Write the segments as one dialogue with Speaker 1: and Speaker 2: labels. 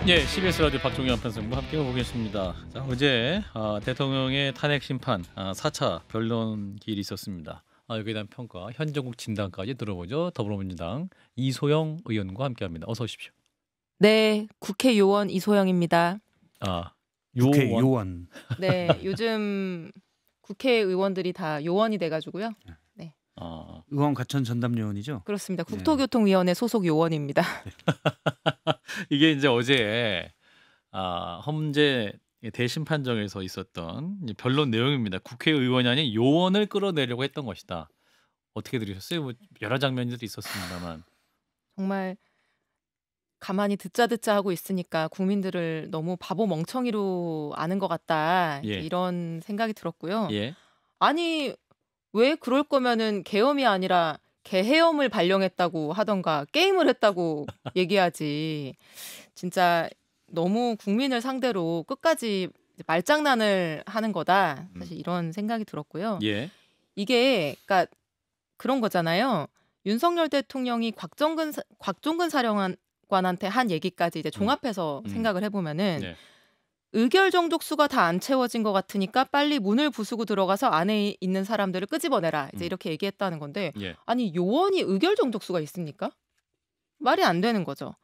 Speaker 1: 예, CBS 라디오 박종현 편성부 함께 보겠습니다. 자, 어제 대통령의 탄핵 심판 4차 변론기일이 있었습니다. 여기에 대한 평가, 현정국 진단까지 들어보죠. 더불어민주당 이소영 의원과 함께합니다. 어서 오십시오.
Speaker 2: 네, 국회요원 이소영입니다.
Speaker 3: 국회요원.
Speaker 2: 네, 요즘 국회의원들이 다 요원이 돼가지고요. 네,
Speaker 3: 의원 과천 전담요원이죠?
Speaker 2: 그렇습니다. 국토교통위원회 소속 요원입니다.
Speaker 1: 이게 이제 어제 헌재 대심판정에서 있었던 이제 변론 내용입니다. 국회의원이 아닌 요원을 끌어내려고 했던 것이다. 어떻게 들으셨어요? 뭐 여러 장면들이 있었습니다만.
Speaker 2: 정말 가만히 듣자 하고 있으니까 국민들을 너무 바보 멍청이로 아는 것 같다.
Speaker 1: 예.
Speaker 2: 이런 생각이 들었고요.
Speaker 1: 예.
Speaker 2: 아니, 왜 그럴 거면은 계엄이 아니라 개헤엄을 발령했다고 하던가 게임을 했다고 얘기하지. 진짜 너무 국민을 상대로 끝까지 말장난을 하는 거다. 사실 이런 생각이 들었고요.
Speaker 1: 예.
Speaker 2: 이게 그러니까 그런 거잖아요. 윤석열 대통령이 곽종근 사령관한테 한 얘기까지 이제 종합해서 생각을 해보면은
Speaker 1: 네.
Speaker 2: 의결 정족수가 다 안 채워진 것 같으니까 빨리 문을 부수고 들어가서 안에 있는 사람들을 끄집어내라. 이제 이렇게 얘기했다는 건데
Speaker 1: 예.
Speaker 2: 아니 요원이 의결 정족수가 있습니까? 말이 안 되는 거죠.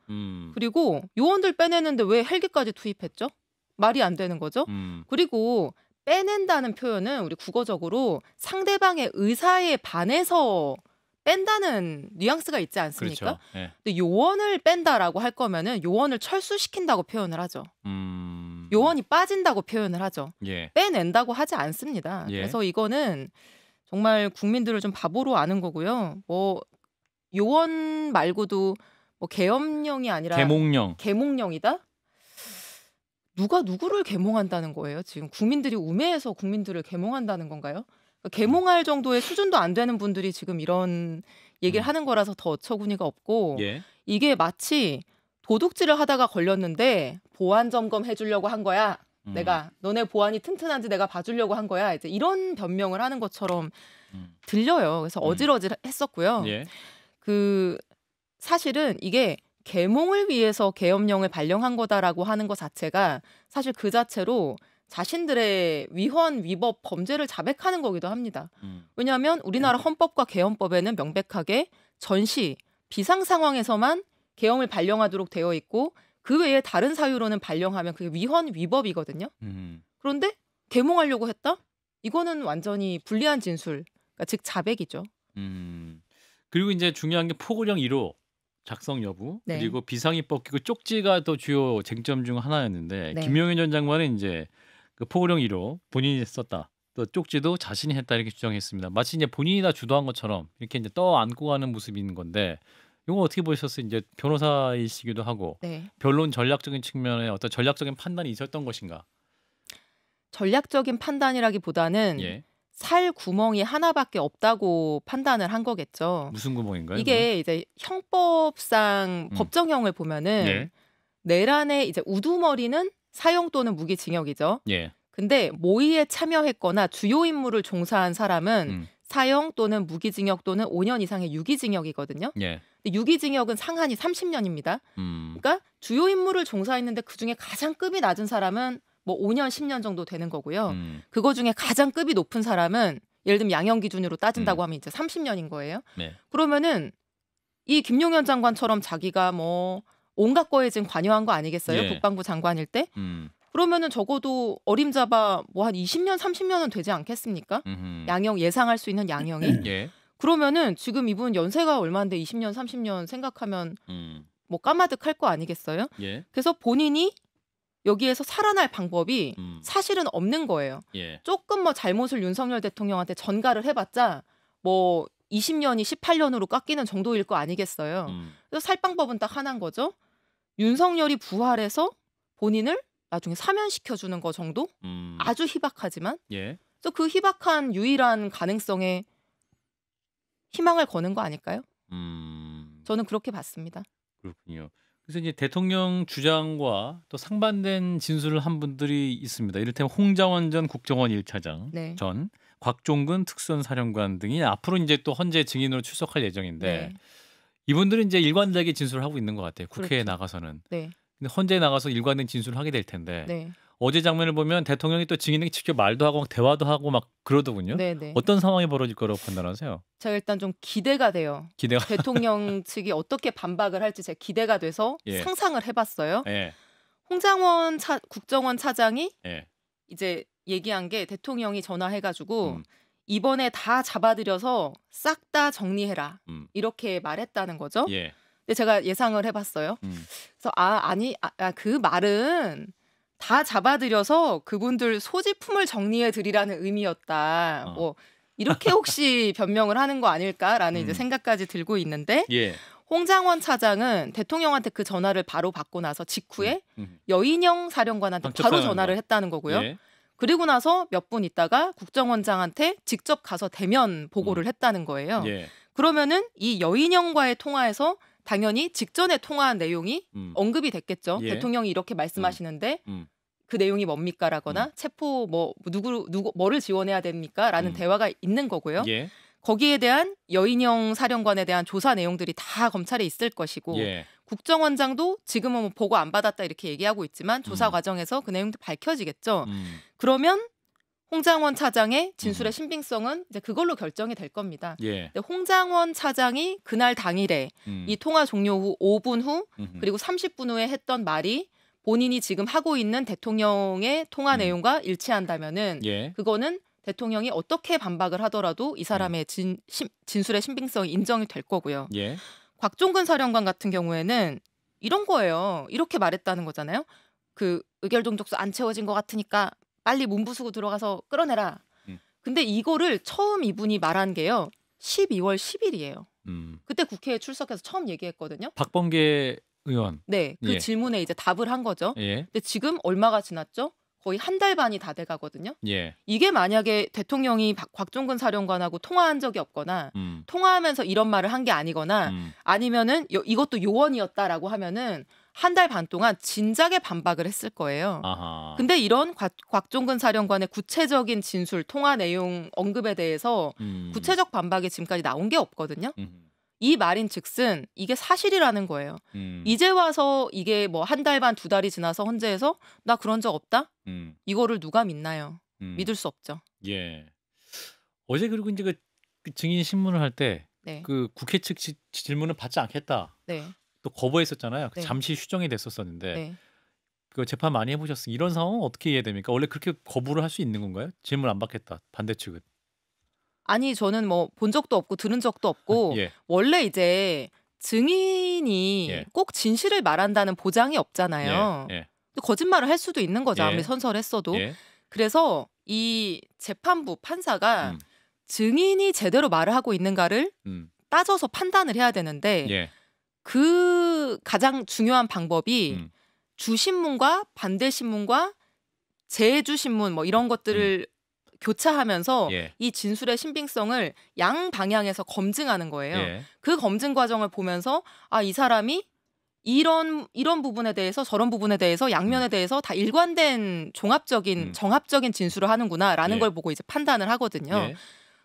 Speaker 2: 그리고 요원들 빼내는데 왜 헬기까지 투입했죠? 말이 안 되는 거죠. 그리고 빼낸다는 표현은 우리 국어적으로 상대방의 의사에 반해서 뺀다는 뉘앙스가 있지 않습니까?
Speaker 1: 그렇죠. 예.
Speaker 2: 근데 요원을 뺀다라고 할 거면은 요원을 철수시킨다고 표현을 하죠. 요원이 빠진다고 표현을 하죠.
Speaker 1: 예.
Speaker 2: 빼낸다고 하지 않습니다.
Speaker 1: 예.
Speaker 2: 그래서 이거는 정말 국민들을 좀 바보로 아는 거고요. 뭐 요원 말고도 뭐 계엄령이 아니라 계몽령이다? 누가 누구를 계몽한다는 거예요? 지금 국민들이 우매해서 국민들을 계몽한다는 건가요? 그러니까 계몽할 정도의 수준도 안 되는 분들이 지금 이런 얘기를 하는 거라서 더 어처구니가 없고
Speaker 1: 예.
Speaker 2: 이게 마치 도둑질을 하다가 걸렸는데 보안 점검해 주려고 한 거야. 내가 너네 보안이 튼튼한지 내가 봐주려고 한 거야. 이제 이런 변명을 하는 것처럼 들려요. 그래서 어질어질했었고요.
Speaker 1: 예.
Speaker 2: 그 사실은 이게 계몽을 위해서 계엄령을 발령한 거다라고 하는 것 자체가 사실 그 자체로 자신들의 위헌, 위법, 범죄를 자백하는 거기도 합니다. 왜냐하면 우리나라 헌법과 계엄법에는 명백하게 전시, 비상 상황에서만 계엄을 발령하도록 되어 있고 그 외에 다른 사유로는 발령하면 그게 위헌, 위법이거든요. 그런데 계몽하려고 했다? 이거는 완전히 불리한 진술, 그러니까 즉 자백이죠.
Speaker 1: 그리고 이제 중요한 게 포고령 1호 작성 여부
Speaker 2: 네.
Speaker 1: 그리고 비상입법 기구 쪽지가 또 주요 쟁점 중 하나였는데
Speaker 2: 네.
Speaker 1: 김용현 전 장관은 이제 그 포고령 1호 본인이 썼다. 또 쪽지도 자신이 했다 이렇게 주장했습니다. 마치 이제 본인이 다 주도한 것처럼 이렇게 이제 떠안고 가는 모습이 있는 건데 이거 어떻게 보셨어요? 이제 변호사이시기도 하고
Speaker 2: 네.
Speaker 1: 변론 전략적인 측면에 어떤 전략적인 판단이 있었던 것인가?
Speaker 2: 전략적인 판단이라기보다는
Speaker 1: 예.
Speaker 2: 살 구멍이 하나밖에 없다고 판단을 한 거겠죠.
Speaker 1: 무슨 구멍인가요?
Speaker 2: 이게 이제 형법상 법정형을 보면은
Speaker 1: 네.
Speaker 2: 내란의 이제 우두머리는 사형 또는 무기징역이죠.
Speaker 1: 예.
Speaker 2: 근데 모의에 참여했거나 주요 임무를 종사한 사람은 사형 또는 무기징역 또는 5년 이상의 유기징역이거든요.
Speaker 1: 예.
Speaker 2: 근데 유기징역은 상한이 30년입니다. 그러니까 주요 임무를 종사했는데 그중에 가장 급이 낮은 사람은 뭐 5년, 10년 정도 되는 거고요. 그거 중에 가장 급이 높은 사람은 예를 들면 양형 기준으로 따진다고 하면 이제 30년인 거예요.
Speaker 1: 네.
Speaker 2: 그러면은 이 김용현 장관처럼 자기가 뭐 온갖 거에 지금 관여한 거 아니겠어요?
Speaker 1: 예.
Speaker 2: 국방부 장관일 때? 그러면은 적어도 어림잡아 뭐 한 20년, 30년은 되지 않겠습니까? 양형 예상할 수 있는 양형이.
Speaker 1: 예.
Speaker 2: 그러면은 지금 이분 연세가 얼마인데 20년, 30년 생각하면 뭐 까마득할 거 아니겠어요?
Speaker 1: 예.
Speaker 2: 그래서 본인이 여기에서 살아날 방법이 사실은 없는 거예요.
Speaker 1: 예.
Speaker 2: 조금 뭐 잘못을 윤석열 대통령한테 전가를 해봤자 뭐 20년이 18년으로 깎이는 정도일 거 아니겠어요. 그래서 살 방법은 딱 하나인 거죠. 윤석열이 부활해서 본인을 나중에 사면시켜주는 거 정도? 아주 희박하지만.
Speaker 1: 예.
Speaker 2: 그래서 그 희박한 유일한 가능성에 희망을 거는 거 아닐까요? 저는 그렇게 봤습니다.
Speaker 1: 그렇군요. 그래서 이제 대통령 주장과 또 상반된 진술을 한 분들이 있습니다. 이를테면 홍장원 전 국정원 1차장
Speaker 2: 네.
Speaker 1: 전 곽종근 특수사령관 등이 앞으로 이제 또 헌재 증인으로 출석할 예정인데
Speaker 2: 네.
Speaker 1: 이분들은 이제 일관되게 진술을 하고 있는 것 같아요. 국회에
Speaker 2: 그렇죠.
Speaker 1: 나가서는.
Speaker 2: 네.
Speaker 1: 근데 헌재에 나가서 일관된 진술을 하게 될 텐데
Speaker 2: 네.
Speaker 1: 어제 장면을 보면 대통령이 또 증인에게 직접 말도 하고 막 대화도 하고 막 그러더군요.
Speaker 2: 네네.
Speaker 1: 어떤 상황이 벌어질 거라고 판단하세요?
Speaker 2: 제가 일단 좀 기대가 돼요.
Speaker 1: 기대가
Speaker 2: 대통령 측이 어떻게 반박을 할지 제가 기대가 돼서
Speaker 1: 예.
Speaker 2: 상상을 해봤어요.
Speaker 1: 예.
Speaker 2: 홍장원 국정원 차장이
Speaker 1: 예.
Speaker 2: 이제 얘기한 게 대통령이 전화해가지고
Speaker 1: 음.
Speaker 2: 이번에 다 잡아들여서 싹 다 정리해라 이렇게 말했다는 거죠.
Speaker 1: 예.
Speaker 2: 근데 제가 예상을 해봤어요. 그래서 그 말은 다 잡아들여서 그분들 소지품을 정리해 드리라는 의미였다. 뭐 이렇게 혹시 변명을 하는 거 아닐까라는 이제 생각까지 들고 있는데
Speaker 1: 예.
Speaker 2: 홍장원 차장은 대통령한테 그 전화를 바로 받고 나서 직후에 여인영 사령관한테 바로
Speaker 1: 방첩사령관.
Speaker 2: 전화를 했다는 거고요.
Speaker 1: 예.
Speaker 2: 그리고 나서 몇 분 있다가 국정원장한테 직접 가서 대면 보고를 했다는 거예요.
Speaker 1: 예.
Speaker 2: 그러면은 이 여인영과의 통화에서 당연히 직전에 통화한 내용이 언급이 됐겠죠.
Speaker 1: 예.
Speaker 2: 대통령이 이렇게 말씀하시는데 그 내용이 뭡니까라거나 체포 뭐 누구 뭐를 지원해야 됩니까라는 대화가 있는 거고요.
Speaker 1: 예.
Speaker 2: 거기에 대한 여인영 사령관에 대한 조사 내용들이 다 검찰에 있을 것이고
Speaker 1: 예.
Speaker 2: 국정원장도 지금은 뭐 보고 안 받았다 이렇게 얘기하고 있지만 조사 과정에서 그 내용도 밝혀지겠죠. 그러면 홍장원 차장의 진술의 신빙성은 이제 그걸로 결정이 될 겁니다.
Speaker 1: 예.
Speaker 2: 근데 홍장원 차장이 그날 당일에 이 통화 종료 후 5분 후 그리고 30분 후에 했던 말이 본인이 지금 하고 있는 대통령의 통화 내용과 일치한다면은
Speaker 1: 예.
Speaker 2: 그거는 대통령이 어떻게 반박을 하더라도 이 사람의 진술의 신빙성이 인정이 될 거고요.
Speaker 1: 예.
Speaker 2: 곽종근 사령관 같은 경우에는 이런 거예요. 이렇게 말했다는 거잖아요. 그 의결종족수 안 채워진 것 같으니까 빨리 문부수고 들어가서 끌어내라. 근데 이거를 처음 이분이 말한 게요. 12월 10일이에요. 그때 국회에 출석해서 처음 얘기했거든요.
Speaker 1: 박범계 의원.
Speaker 2: 네, 그
Speaker 1: 예.
Speaker 2: 질문에 이제 답을 한 거죠.
Speaker 1: 예.
Speaker 2: 근데 지금 얼마가 지났죠? 거의 한 달 반이 다 돼가거든요.
Speaker 1: 예.
Speaker 2: 이게 만약에 대통령이 곽종근 사령관하고 통화한 적이 없거나 통화하면서 이런 말을 한 게 아니거나 아니면은 이것도 요원이었다라고 하면은 한 달 반 동안 진작에 반박을 했을 거예요.
Speaker 1: 아하.
Speaker 2: 근데 이런 곽종근 사령관의 구체적인 진술, 통화 내용 언급에 대해서 구체적 반박이 지금까지 나온 게 없거든요. 이 말인즉슨 이게 사실이라는 거예요. 이제 와서 이게 뭐 한 달 반, 두 달이 지나서 헌재에서 나 그런 적 없다? 이거를 누가 믿나요? 믿을 수 없죠.
Speaker 1: 예. 어제 그리고 이제 그 증인 신문을 할 때
Speaker 2: 네.
Speaker 1: 그 국회 측 질문을 받지 않겠다.
Speaker 2: 네.
Speaker 1: 또 거부했었잖아요.
Speaker 2: 네.
Speaker 1: 잠시 휴정이 됐었었는데
Speaker 2: 네.
Speaker 1: 그 재판 많이 해보셨어요. 이런 상황은 어떻게 이해됩니까? 원래 그렇게 거부를 할 수 있는 건가요? 질문 안 받겠다. 반대 측은.
Speaker 2: 아니 저는 뭐 본 적도 없고 들은 적도 없고
Speaker 1: 예.
Speaker 2: 원래 이제 증인이
Speaker 1: 예.
Speaker 2: 꼭 진실을 말한다는 보장이 없잖아요.
Speaker 1: 예. 예.
Speaker 2: 근데 거짓말을 할 수도 있는 거죠.
Speaker 1: 예.
Speaker 2: 아무리 선설했어도.
Speaker 1: 예.
Speaker 2: 그래서 이 재판부 판사가 증인이 제대로 말을 하고 있는가를 따져서 판단을 해야 되는데
Speaker 1: 예.
Speaker 2: 그 가장 중요한 방법이 주신문과 반대신문과 재주신문 뭐 이런 것들을 교차하면서
Speaker 1: 예.
Speaker 2: 이 진술의 신빙성을 양 방향에서 검증하는 거예요.
Speaker 1: 예.
Speaker 2: 그 검증 과정을 보면서 아, 이 사람이 이런 부분에 대해서 저런 부분에 대해서 양면에 대해서 다 일관된 종합적인 정합적인 진술을 하는구나라는
Speaker 1: 예.
Speaker 2: 걸 보고 이제 판단을 하거든요.
Speaker 1: 예.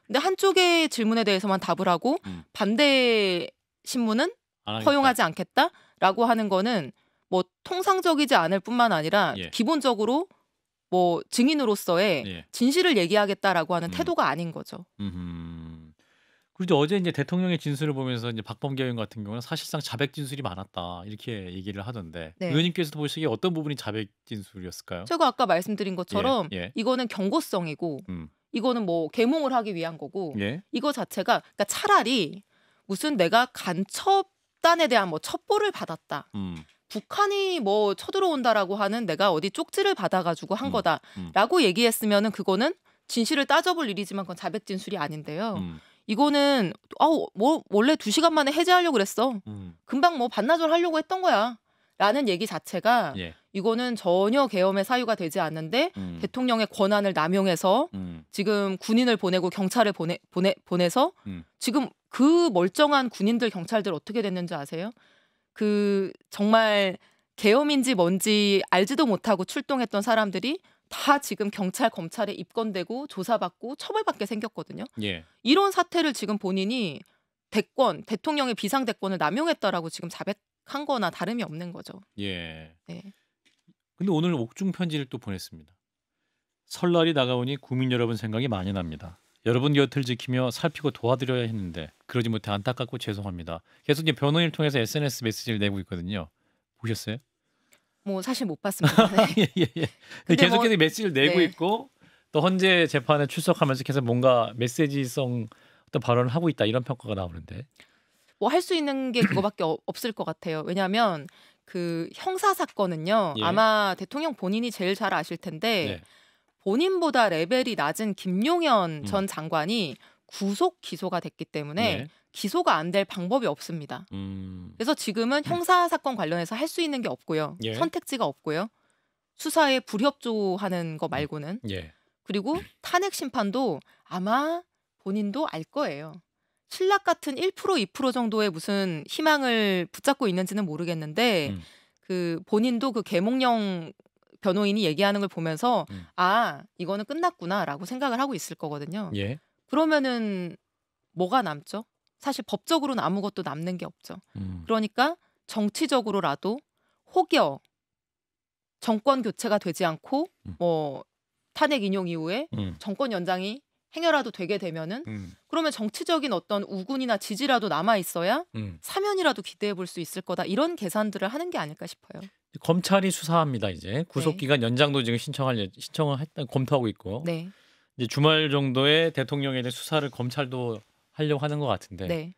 Speaker 2: 근데 한쪽의 질문에 대해서만 답을 하고 반대 신문은
Speaker 1: 안 하겠다.
Speaker 2: 허용하지 않겠다라고 하는 거는 뭐 통상적이지 않을 뿐만 아니라
Speaker 1: 예.
Speaker 2: 기본적으로 뭐 증인으로서의
Speaker 1: 예.
Speaker 2: 진실을 얘기하겠다라고 하는 태도가 아닌 거죠.
Speaker 1: 그리고 어제 이제 대통령의 진술을 보면서 이제 박범계 의원 같은 경우는 사실상 자백 진술이 많았다 이렇게 얘기를 하던데
Speaker 2: 네.
Speaker 1: 의원님께서도 보시기에 어떤 부분이 자백 진술이었을까요?
Speaker 2: 제가 아까 말씀드린 것처럼
Speaker 1: 예.
Speaker 2: 이거는 경고성이고 이거는 뭐 계몽을 하기 위한 거고
Speaker 1: 예.
Speaker 2: 이거 자체가 그러니까 차라리 무슨 내가 간첩단에 대한 뭐 첩보를 받았다. 북한이 뭐 쳐들어온다라고 하는 내가 어디 쪽지를 받아가지고 한 거다라고 얘기했으면은 그거는 진실을 따져볼 일이지만 그건 자백 진술이 아닌데요. 이거는 뭐 원래 2시간 만에 해제하려고 그랬어. 금방 뭐 반나절 하려고 했던 거야. 라는 얘기 자체가
Speaker 1: 예.
Speaker 2: 이거는 전혀 계엄의 사유가 되지 않는데 대통령의 권한을 남용해서 지금 군인을 보내고 경찰을 보내서 지금 그 멀쩡한 군인들 경찰들 어떻게 됐는지 아세요? 그 정말 계엄인지 뭔지 알지도 못하고 출동했던 사람들이 다 지금 경찰 검찰에 입건되고 조사받고 처벌받게 생겼거든요.
Speaker 1: 예.
Speaker 2: 이런 사태를 지금 본인이 대통령의 비상대권을 남용했다라고 지금 거나 다름이 없는 거죠.
Speaker 1: 예.
Speaker 2: 네.
Speaker 1: 근데 오늘 옥중 편지를 또 보냈습니다. 설날이 다가오니 국민 여러분 생각이 많이 납니다. 여러분 곁을 지키며 살피고 도와드려야 했는데 그러지 못해 안타깝고 죄송합니다. 계속 이제 변호인을 통해서 SNS 메시지를 내고 있거든요. 보셨어요?
Speaker 2: 뭐 사실 못 봤습니다. 네.
Speaker 1: 예, 예, 예.
Speaker 2: 근데
Speaker 1: 계속
Speaker 2: 뭐
Speaker 1: 계속 메시지를 내고
Speaker 2: 네.
Speaker 1: 있고 또 헌재 재판에 출석하면서 계속 뭔가 메시지성 어떤 발언을 하고 있다 이런 평가가 나오는데.
Speaker 2: 뭐 할 수 있는 게 그거밖에 없을 것 같아요. 왜냐하면 그 형사 사건은요.
Speaker 1: 예.
Speaker 2: 아마 대통령 본인이 제일 잘 아실 텐데
Speaker 1: 네.
Speaker 2: 본인보다 레벨이 낮은 김용현
Speaker 1: 음.
Speaker 2: 전 장관이 구속 기소가 됐기 때문에
Speaker 1: 네.
Speaker 2: 기소가 안 될 방법이 없습니다. 그래서 지금은 형사 사건 관련해서 할 수 있는 게 없고요.
Speaker 1: 예.
Speaker 2: 선택지가 없고요. 수사에 불협조하는 거 말고는.
Speaker 1: 예.
Speaker 2: 그리고 탄핵 심판도 아마 본인도 알 거예요. 신락 같은 1% 2% 정도의 무슨 희망을 붙잡고 있는지는 모르겠는데
Speaker 1: 음.
Speaker 2: 그 본인도 그 계몽령 변호인이 얘기하는 걸 보면서 아 이거는 끝났구나라고 생각을 하고 있을 거거든요.
Speaker 1: 예.
Speaker 2: 그러면은 뭐가 남죠? 사실 법적으로는 아무것도 남는 게 없죠. 그러니까 정치적으로라도 혹여 정권 교체가 되지 않고 뭐 탄핵 인용 이후에 정권 연장이 행여라도 되게 되면은 그러면 정치적인 어떤 우군이나 지지라도 남아 있어야 사면이라도 기대해 볼 수 있을 거다 이런 계산들을 하는 게 아닐까 싶어요.
Speaker 1: 검찰이 수사합니다. 이제 구속 기간 연장도 지금 신청을 했다 검토하고 있고.
Speaker 2: 네.
Speaker 1: 이제 주말 정도에 대통령에 대한 수사를 검찰도 하려고 하는 것 같은데.
Speaker 2: 네.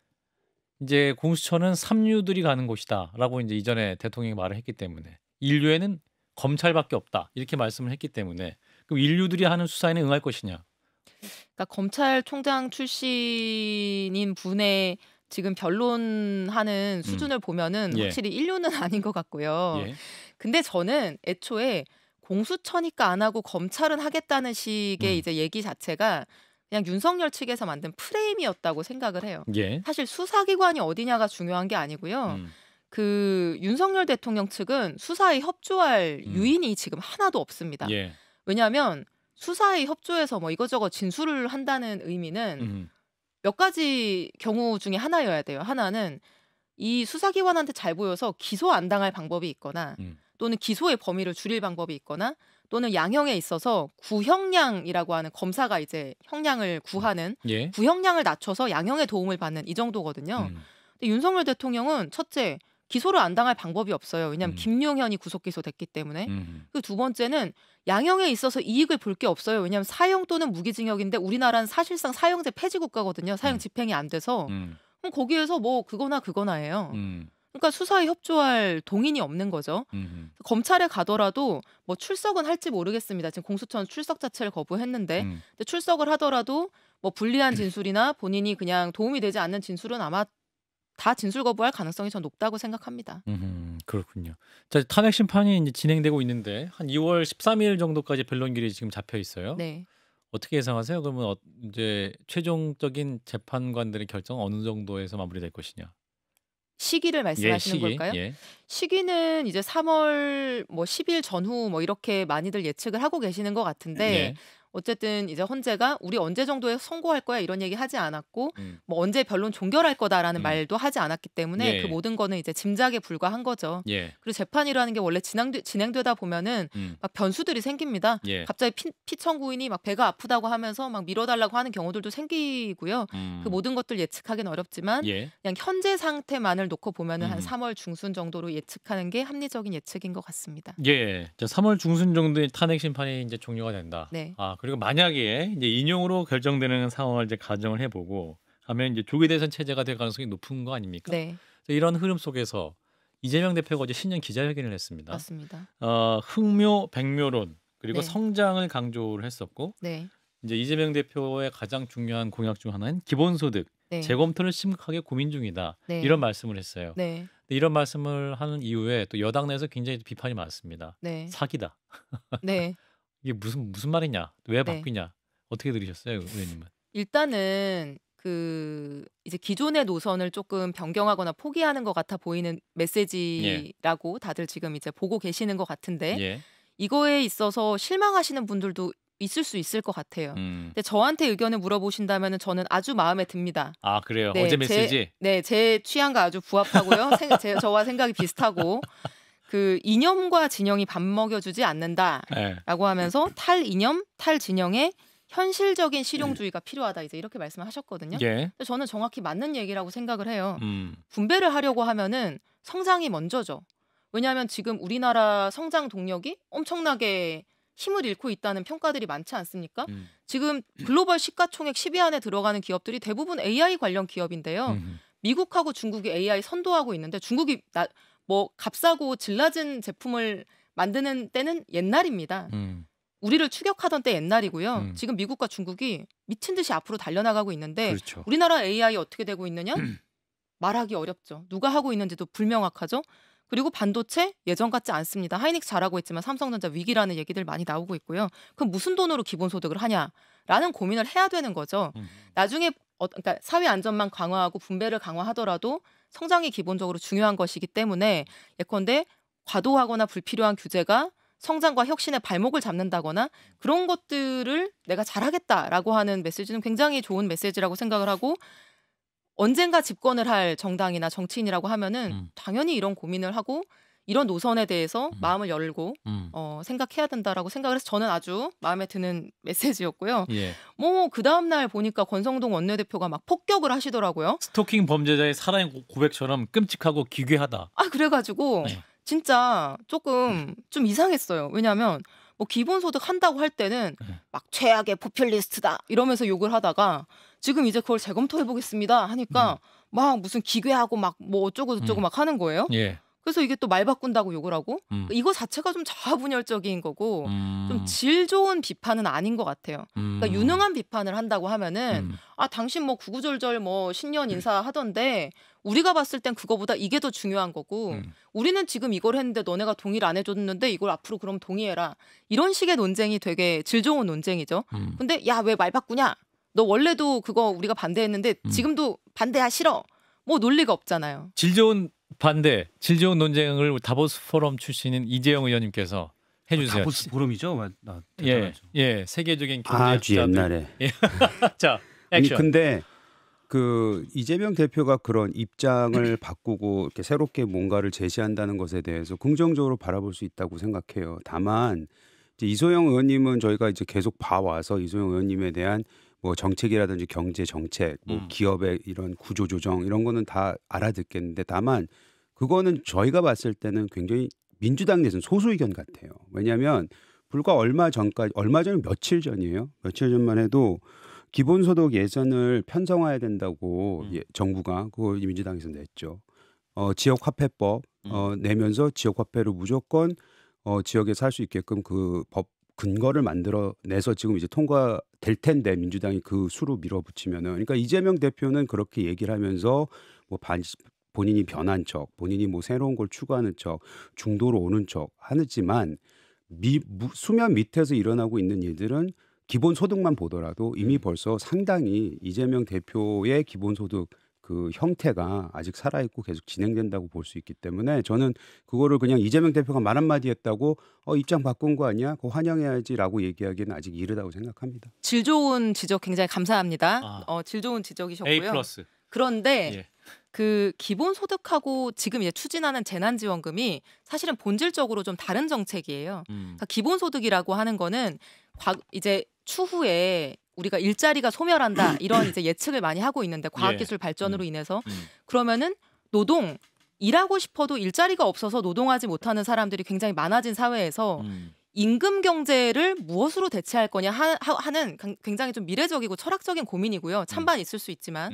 Speaker 1: 이제 공수처는 삼류들이 가는 곳이다라고 이제 이전에 대통령이 말을 했기 때문에 인류에는 검찰밖에 없다 이렇게 말씀을 했기 때문에 그럼 인류들이 하는 수사에는 응할 것이냐?
Speaker 2: 그러니까 검찰총장 출신인 분의 지금 변론하는 수준을 보면은
Speaker 1: 예.
Speaker 2: 확실히 인류는 아닌 것 같고요.
Speaker 1: 예.
Speaker 2: 근데 저는 애초에 공수처니까 안 하고 검찰은 하겠다는 식의 이제 얘기 자체가 그냥 윤석열 측에서 만든 프레임이었다고 생각을 해요.
Speaker 1: 예.
Speaker 2: 사실 수사기관이 어디냐가 중요한 게 아니고요. 그 윤석열 대통령 측은 수사에 협조할 유인이 지금 하나도 없습니다.
Speaker 1: 예.
Speaker 2: 왜냐하면 수사에 협조해서 뭐 이것저것 진술을 한다는 의미는 몇 가지 경우 중에 하나여야 돼요. 하나는 이 수사기관한테 잘 보여서 기소 안 당할 방법이 있거나 또는 기소의 범위를 줄일 방법이 있거나 또는 양형에 있어서 구형량이라고 하는 검사가 이제 형량을 구하는
Speaker 1: 예.
Speaker 2: 구형량을 낮춰서 양형에 도움을 받는 이 정도거든요. 근데 윤석열 대통령은 첫째 기소를 안 당할 방법이 없어요. 왜냐하면 김용현이 구속 기소됐기 때문에. 그리고 두 번째는 양형에 있어서 이익을 볼 게 없어요. 왜냐하면 사형 또는 무기징역인데 우리나라는 사실상 사형제 폐지 국가거든요. 사형 집행이 안 돼서. 그럼 거기에서 뭐 그거나예요. 그러니까 수사에 협조할 동인이 없는 거죠. 검찰에 가더라도 뭐 출석은 할지 모르겠습니다. 지금 공수처는 출석 자체를 거부했는데 근데 출석을 하더라도 뭐 불리한 진술이나 본인이 그냥 도움이 되지 않는 진술은 아마 다 진술 거부할 가능성이 전 높다고 생각합니다.
Speaker 1: 그렇군요. 자, 탄핵 심판이 이제 진행되고 있는데 한 2월 13일 정도까지 변론길이 지금 잡혀 있어요.
Speaker 2: 네.
Speaker 1: 어떻게 예상하세요? 그러면 이제 최종적인 재판관들의 결정은 어느 정도에서 마무리될 것이냐?
Speaker 2: 시기를 말씀하시는
Speaker 1: 시기.
Speaker 2: 걸까요?
Speaker 1: 예.
Speaker 2: 시기는 이제 3월 뭐 10일 전후 뭐 이렇게 많이들 예측을 하고 계시는 것 같은데
Speaker 1: 예.
Speaker 2: 어쨌든 이제 헌재가 우리 언제 정도에 선고할 거야 이런 얘기 하지 않았고 뭐 언제 변론 종결할 거다라는 말도 하지 않았기 때문에
Speaker 1: 예.
Speaker 2: 그 모든 거는 이제 짐작에 불과한 거죠.
Speaker 1: 예.
Speaker 2: 그리고 재판이라는 게 원래 진행되다 보면은 막 변수들이 생깁니다.
Speaker 1: 예.
Speaker 2: 갑자기 피청구인이 막 배가 아프다고 하면서 막 밀어달라고 하는 경우들도 생기고요. 그 모든 것들 예측하기는 어렵지만
Speaker 1: 예.
Speaker 2: 그냥 현재 상태만을 놓고 보면은 한 3월 중순 정도로 예측하는 게 합리적인 예측인 것 같습니다.
Speaker 1: 예. 자, 3월 중순 정도에 탄핵 심판이 이제 종료가 된다.
Speaker 2: 네.
Speaker 1: 그리고 만약에 이제 인용으로 결정되는 상황을 이제 가정을 해보고 하면 이제 조기 대선 체제가 될 가능성이 높은 거 아닙니까?
Speaker 2: 네.
Speaker 1: 이런 흐름 속에서 이재명 대표가 어제 신년 기자회견을 했습니다.
Speaker 2: 맞습니다.
Speaker 1: 흑묘 백묘론 그리고
Speaker 2: 네.
Speaker 1: 성장을 강조를 했었고
Speaker 2: 네.
Speaker 1: 이제 이재명 대표의 가장 중요한 공약 중 하나는 기본소득
Speaker 2: 네.
Speaker 1: 재검토를 심각하게 고민 중이다.
Speaker 2: 네.
Speaker 1: 이런 말씀을 했어요.
Speaker 2: 네.
Speaker 1: 근데 이런 말씀을 하는 이후에 또 여당 내에서 굉장히 비판이 많습니다.
Speaker 2: 네.
Speaker 1: 사기다.
Speaker 2: 네.
Speaker 1: 이게 무슨 말이냐? 왜
Speaker 2: 네.
Speaker 1: 바뀌냐? 어떻게 들으셨어요, 의원님은?
Speaker 2: 일단은 그 이제 기존의 노선을 조금 변경하거나 포기하는 것 같아 보이는 메시지라고 다들 지금 이제 보고 계시는 것 같은데
Speaker 1: 예.
Speaker 2: 이거에 있어서 실망하시는 분들도 있을 수 있을 것 같아요.
Speaker 1: 음.
Speaker 2: 근데 저한테 의견을 물어보신다면은 저는 아주 마음에 듭니다.
Speaker 1: 아 그래요.
Speaker 2: 네,
Speaker 1: 어제 메시지.
Speaker 2: 제 취향과 아주 부합하고요. 저와 생각이 비슷하고 그 이념과 진영이 밥 먹여주지 않는다라고
Speaker 1: 네.
Speaker 2: 하면서 탈이념, 탈진영의 현실적인 실용주의가 필요하다 이제 이렇게 말씀을 하셨거든요.
Speaker 1: 예.
Speaker 2: 근데 저는 정확히 맞는 얘기라고 생각을 해요.
Speaker 1: 음.
Speaker 2: 분배를 하려고 하면은 성장이 먼저죠. 왜냐하면 지금 우리나라 성장 동력이 엄청나게 힘을 잃고 있다는 평가들이 많지 않습니까? 지금 글로벌 시가총액 10위 안에 들어가는 기업들이 대부분 AI 관련 기업인데요. 미국하고 중국이 AI 선도하고 있는데 중국이 뭐 값싸고 질 낮은 제품을 만드는 때는 옛날입니다. 우리를 추격하던 때 옛날이고요. 지금 미국과 중국이 미친 듯이 앞으로 달려나가고 있는데
Speaker 1: 그렇죠.
Speaker 2: 우리나라 AI 어떻게 되고 있느냐? 말하기 어렵죠. 누가 하고 있는지도 불명확하죠. 그리고 반도체 예전 같지 않습니다. 하이닉스 잘하고 있지만 삼성전자 위기라는 얘기들 많이 나오고 있고요. 그럼 무슨 돈으로 기본소득을 하냐라는 고민을 해야 되는 거죠. 나중에 그러니까 사회 안전만 강화하고 분배를 강화하더라도 성장이 기본적으로 중요한 것이기 때문에 예컨대 과도하거나 불필요한 규제가 성장과 혁신의 발목을 잡는다거나 그런 것들을 내가 잘하겠다라고 하는 메시지는 굉장히 좋은 메시지라고 생각을 하고 언젠가 집권을 할 정당이나 정치인이라고 하면은 당연히 이런 고민을 하고 이런 노선에 대해서 마음을 열고 생각해야 된다라고 생각을 해서 저는 아주 마음에 드는 메시지였고요.
Speaker 1: 예.
Speaker 2: 뭐 그 다음 날 보니까 권성동 원내대표가 막 폭격을 하시더라고요.
Speaker 1: 스토킹 범죄자의 살아있는 고백처럼 끔찍하고 기괴하다.
Speaker 2: 아 그래가지고
Speaker 1: 네.
Speaker 2: 진짜 조금 좀 이상했어요. 왜냐하면 뭐 기본소득 한다고 할 때는 막 최악의 포퓰리스트다 이러면서 욕을 하다가 지금 이제 그걸 재검토해 보겠습니다 하니까 막 무슨 기괴하고 막 뭐 어쩌고 저쩌고 막 하는 거예요.
Speaker 1: 예.
Speaker 2: 그래서 이게 또 말 바꾼다고 욕을 하고 이거 자체가 좀 자아분열적인 거고 좀 질 좋은 비판은 아닌 것 같아요. 그러니까 유능한 비판을 한다고 하면은 아 당신 뭐 구구절절 뭐 신년 인사 하던데 우리가 봤을 땐 그거보다 이게 더 중요한 거고 우리는 지금 이걸 했는데 너네가 동의를 안 해줬는데 이걸 앞으로 그럼 동의해라. 이런 식의 논쟁이 되게 질 좋은 논쟁이죠. 근데 야 왜 말 바꾸냐? 너 원래도 그거 우리가 반대했는데 지금도 반대야 싫어. 뭐 논리가 없잖아요.
Speaker 1: 질 좋은 반대, 질 좋은 논쟁을 다보스 포럼 출신인 이재영 의원님께서 해주세요.
Speaker 3: 다보스 포럼이죠?
Speaker 1: 예, 예, 세계적인 경제
Speaker 4: 아주 옛날에.
Speaker 1: 예. 자,
Speaker 4: 아니
Speaker 1: 액션.
Speaker 4: 근데 그 이재명 대표가 그런 입장을 바꾸고 이렇게 새롭게 뭔가를 제시한다는 것에 대해서 긍정적으로 바라볼 수 있다고 생각해요. 다만 이제 이소영 의원님은 저희가 이제 계속 봐와서 이소영 의원님에 대한 뭐 정책이라든지 경제 정책, 뭐 기업의 이런 구조 조정 이런 거는 다 알아듣겠는데 다만 그거는 저희가 봤을 때는 굉장히 민주당 내에서는 소수 의견 같아요. 왜냐하면 불과 얼마 전 며칠 전이에요. 며칠 전만 해도 기본소득 예산을 편성해야 된다고 정부가 그걸 민주당에서 냈죠. 지역화폐법 내면서 지역화폐로 무조건 지역에 살 수 있게끔 그 법 근거를 만들어내서 지금 이제 통과될 텐데 민주당이 그 수로 밀어붙이면은 그러니까 이재명 대표는 그렇게 얘기를 하면서 뭐 본인이 변한 척, 본인이 뭐 새로운 걸 추구하는 척, 중도로 오는 척 하지만 수면 밑에서 일어나고 있는 일들은 기본소득만 보더라도 이미 벌써 상당히 이재명 대표의 기본소득 그 형태가 아직 살아있고 계속 진행된다고 볼 수 있기 때문에 저는 그거를 그냥 이재명 대표가 말 한마디 했다고 입장 바꾼 거 아니야? 그거 환영해야지라고 얘기하기는 아직 이르다고 생각합니다.
Speaker 2: 질 좋은 지적 굉장히 감사합니다. 질 좋은 지적이셨고요.
Speaker 1: A 플러스.
Speaker 2: 그런데
Speaker 1: 예.
Speaker 2: 그 기본소득하고 지금 이제 추진하는 재난지원금이 사실은 본질적으로 좀 다른 정책이에요. 그러니까 기본소득이라고 하는 거는 이제 추후에 우리가 일자리가 소멸한다 이런 이제 예측을 많이 하고 있는데 과학기술 발전으로 인해서 그러면은 일하고 싶어도 일자리가 없어서 노동하지 못하는 사람들이 굉장히 많아진 사회에서 임금 경제를 무엇으로 대체할 거냐 하는 굉장히 좀 미래적이고 철학적인 고민이고요. 찬반 있을 수 있지만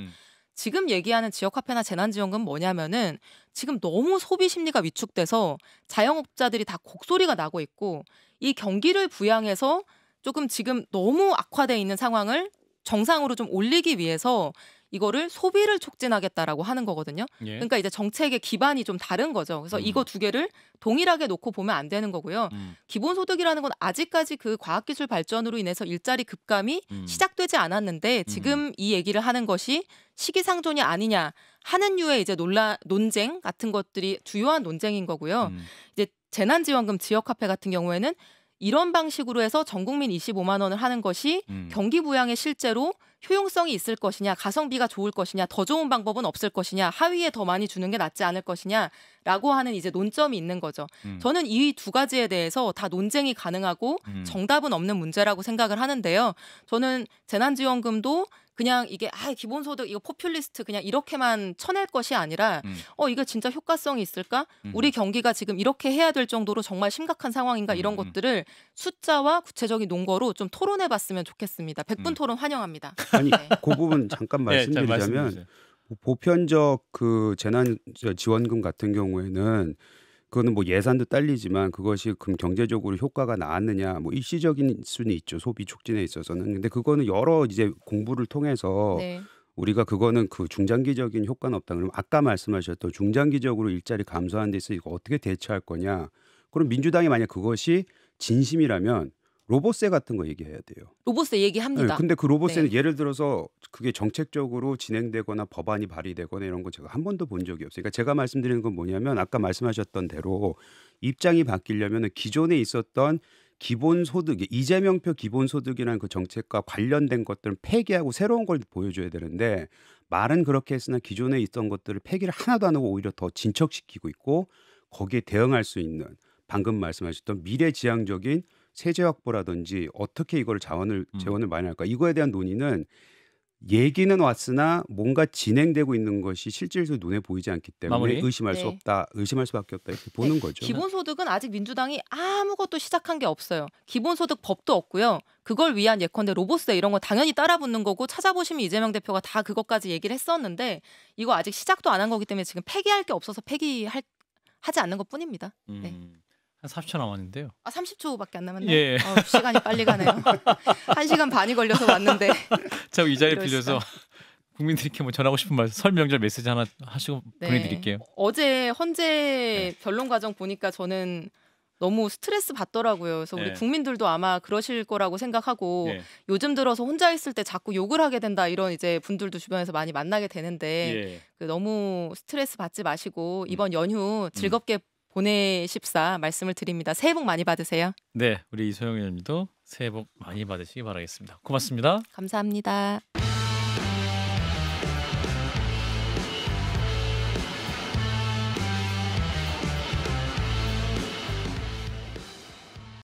Speaker 2: 지금 얘기하는 지역화폐나 재난지원금 뭐냐면은 지금 너무 소비 심리가 위축돼서 자영업자들이 다 곡소리가 나고 있고 이 경기를 부양해서 조금 지금 너무 악화돼 있는 상황을 정상으로 좀 올리기 위해서 이거를 소비를 촉진하겠다라고 하는 거거든요.
Speaker 1: 예.
Speaker 2: 그러니까 이제 정책의 기반이 좀 다른 거죠. 그래서 이거 두 개를 동일하게 놓고 보면 안 되는 거고요. 기본소득이라는 건 아직까지 그 과학기술 발전으로 인해서 일자리 급감이 시작되지 않았는데 지금 이 얘기를 하는 것이 시기상조냐 아니냐 하는 류의 이제 논쟁 같은 것들이 주요한 논쟁인 거고요. 이제 재난지원금 지역화폐 같은 경우에는 이런 방식으로 해서 전 국민 25만 원을 하는 것이 경기 부양에 실제로 효용성이 있을 것이냐, 가성비가 좋을 것이냐, 더 좋은 방법은 없을 것이냐, 하위에 더 많이 주는 게 낫지 않을 것이냐라고 하는 이제 논점이 있는 거죠. 저는 이 두 가지에 대해서 다 논쟁이 가능하고 정답은 없는 문제라고 생각을 하는데요. 저는 재난지원금도 그냥 이게 기본소득 이거 포퓰리스트 그냥 이렇게만 쳐낼 것이 아니라 이게 진짜 효과성이 있을까? 우리 경기가 지금 이렇게 해야 될 정도로 정말 심각한 상황인가? 이런 것들을 숫자와 구체적인 논거로 좀 토론해봤으면 좋겠습니다. 100분 토론 환영합니다.
Speaker 4: 아니
Speaker 2: 네.
Speaker 4: 그 부분 잠깐
Speaker 1: 네, 잘
Speaker 4: 말씀드리자면
Speaker 1: 말씀해
Speaker 4: 보편적 그 재난 지원금 같은 경우에는 그거는 뭐 예산도 딸리지만 그것이 그럼 경제적으로 효과가 나왔느냐 뭐 일시적인 수는 있죠. 소비 촉진에 있어서는. 근데 그거는 여러 이제 공부를 통해서
Speaker 2: 네.
Speaker 4: 우리가 그거는 그 중장기적인 효과는 없다. 그러면 아까 말씀하셨던 중장기적으로 일자리 감소하는 데 있어서 이거 어떻게 대처할 거냐. 그럼 민주당이 만약 그것이 진심이라면 로봇세 같은 거 얘기해야 돼요.
Speaker 2: 로봇세 얘기합니다.
Speaker 4: 네, 근데 그 로봇세는
Speaker 2: 네.
Speaker 4: 예를 들어서 그게 정책적으로 진행되거나 법안이 발의되거나 이런 거 제가 한 번도 본 적이 없어요. 그러니까 제가 말씀드리는 건 뭐냐면 아까 말씀하셨던 대로 입장이 바뀌려면 기존에 있었던 기본소득, 이재명표 기본소득이라는 그 정책과 관련된 것들은 폐기하고 새로운 걸 보여줘야 되는데 말은 그렇게 했으나 기존에 있던 것들을 폐기를 하나도 안 하고 오히려 더 진척시키고 있고 거기에 대응할 수 있는 방금 말씀하셨던 미래지향적인 세제 확보라든지 어떻게 이걸 재원을 마련할까 이거에 대한 논의는 얘기는 왔으나 뭔가 진행되고 있는 것이 실질적으로 눈에 보이지 않기 때문에
Speaker 1: 마무리.
Speaker 4: 의심할 수
Speaker 2: 네.
Speaker 4: 없다, 의심할 수밖에 없다 이렇게 보는 거죠.
Speaker 2: 기본소득은 아직 민주당이 아무것도 시작한 게 없어요. 기본소득 법도 없고요. 그걸 위한 예컨대 로봇세 이런 거 당연히 따라붙는 거고 찾아보시면 이재명 대표가 다 그것까지 얘기를 했었는데 이거 아직 시작도 안 한 거기 때문에 지금 폐기할 게 없어서 하지 않는 것뿐입니다. 네.
Speaker 1: 한 30초 남았는데요.
Speaker 2: 30초밖에 안 남았네요.
Speaker 1: 예.
Speaker 2: 시간이 빨리 가네요. 1시간 반이 걸려서 왔는데
Speaker 1: 제가 이 자리에
Speaker 2: 이럴
Speaker 1: 빌려서
Speaker 2: 수가.
Speaker 1: 국민들께 뭐 전하고 싶은 말, 설 명절 메시지 하나 하시고
Speaker 2: 네.
Speaker 1: 보내드릴게요.
Speaker 2: 어제 헌재 변론 과정 보니까 저는 너무 스트레스 받더라고요. 그래서 우리
Speaker 1: 네.
Speaker 2: 국민들도 아마 그러실 거라고 생각하고
Speaker 1: 예.
Speaker 2: 요즘 들어서 혼자 있을 때 자꾸 욕을 하게 된다 이런 이제 분들도 주변에서 많이 만나게 되는데
Speaker 1: 예.
Speaker 2: 너무 스트레스 받지 마시고 이번 연휴 즐겁게 보내십사 말씀을 드립니다. 새해 복 많이 받으세요.
Speaker 1: 네, 우리 이소영 의원님도 새해 복 많이 받으시기 바라겠습니다. 고맙습니다.
Speaker 2: 감사합니다.